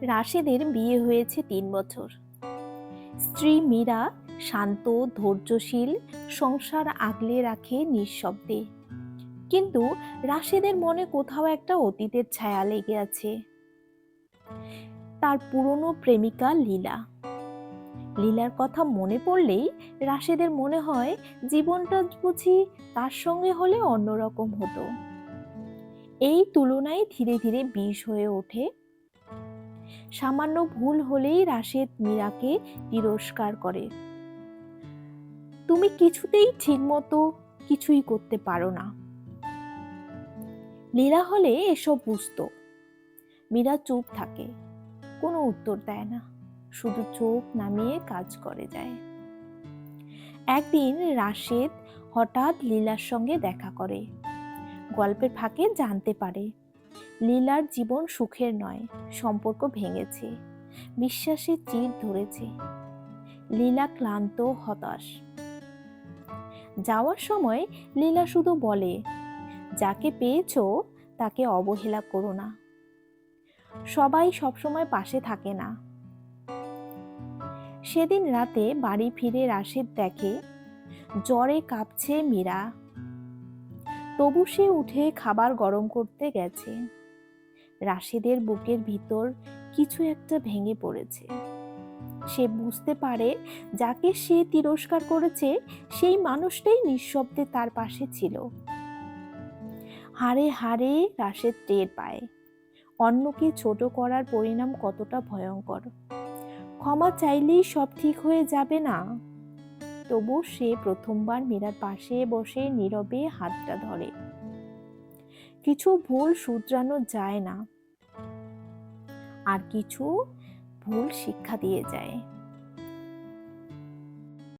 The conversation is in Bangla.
রাশেদের বিয়ে হয়েছে ৩ বছর। স্ত্রী মীরা শান্ত, ধৈর্যশীল, সংসার আগলে রাখে নিঃশব্দে। কিন্তু রাশেদের মনে কোথাও একটা অতীতের ছায়া লেগে আছে। তার পুরনো প্রেমিকা লীলা। লীলার কথা মনে পড়লেই রাশেদের মনে হয় জীবনটা বুঝি তার সঙ্গে হলে অন্যরকম হতো। এই তুলনায় ধীরে ধীরে বিষ হয়ে ওঠে। সামান্য ভুল হলেই রাশেদ মীরাকে তিরস্কার করে। তুমি কিছুতেই ঠিকমতো কিছুই করতে পারো না। লীলা হলে এসব বুঝতো। মীরা চুপ থাকে, কোনো উত্তর দেয় না, শুধু চোখ নামিয়ে কাজ করে যায়। একদিন রাশেদ হঠাৎ লীলার সঙ্গে দেখা করে। গল্পের ফাঁকে জানতে পারে লীলার জীবন সুখের নয়, সম্পর্ক ভেঙেছে, বিশ্বাসের চির ধরেছে। লীলা ক্লান্ত, হতাশ। যাওয়ার সময় লীলা শুধু বলে, যাকে পেয়েছো তাকে অবহেলা করো না, সবাই সবসময় পাশে থাকে না। সেদিন রাতে বাড়ি ফিরে রাশেদ দেখে জ্বরে কাঁপছে মীরা। তবু সে উঠে খাবার গরম করতে গেছে। রাশেদের বুকের ভিতর কিছু একটা ভেঙে পড়েছে। সে বুঝতে পারে যাকে সে তিরস্কার করেছে সেই মানুষটাই নিঃশব্দে তার পাশে ছিল। হাড়ে হাড়ে রাশেদ টের পায় অন্যকে ছোট করার পরিণাম কতটা ভয়ঙ্কর। ক্ষমা চাইলেই সব ঠিক হয়ে যাবে না। তবু সে প্রথমবার মীরার পাশে বসে নীরবে হাতটা ধরে। কিছু ভুল শুধরানো যায় না, আর কিছু ভুল শিক্ষা দিয়ে যায়।